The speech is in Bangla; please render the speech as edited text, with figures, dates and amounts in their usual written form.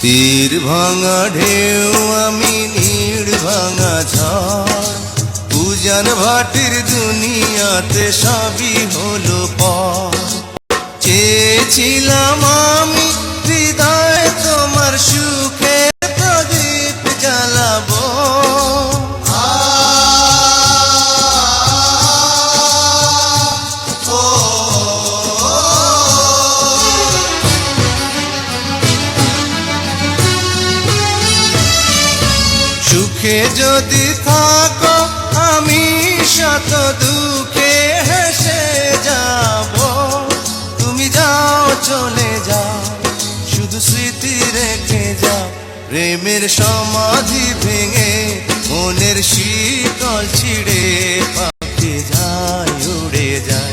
তীর ভাঙা ঢেউ আমি নীড় ভাঙা ঝড়, উজান ভাটির দুনিয়াতে সবই হলো পর। চেয়েছিলাম আমি হৃদয় তোমার সুখে প্রদীপ জ্বালাবো, সুখে যদি থাকো আমি শত দুঃখে হেসে যাব। তুমি যাও চলে যাও, শুধু স্মৃতি রেখে যাও। প্রেমের সমাধি ভেঙে মনের শীতল ছিঁড়ে পাখি যায় উড়ে যায়।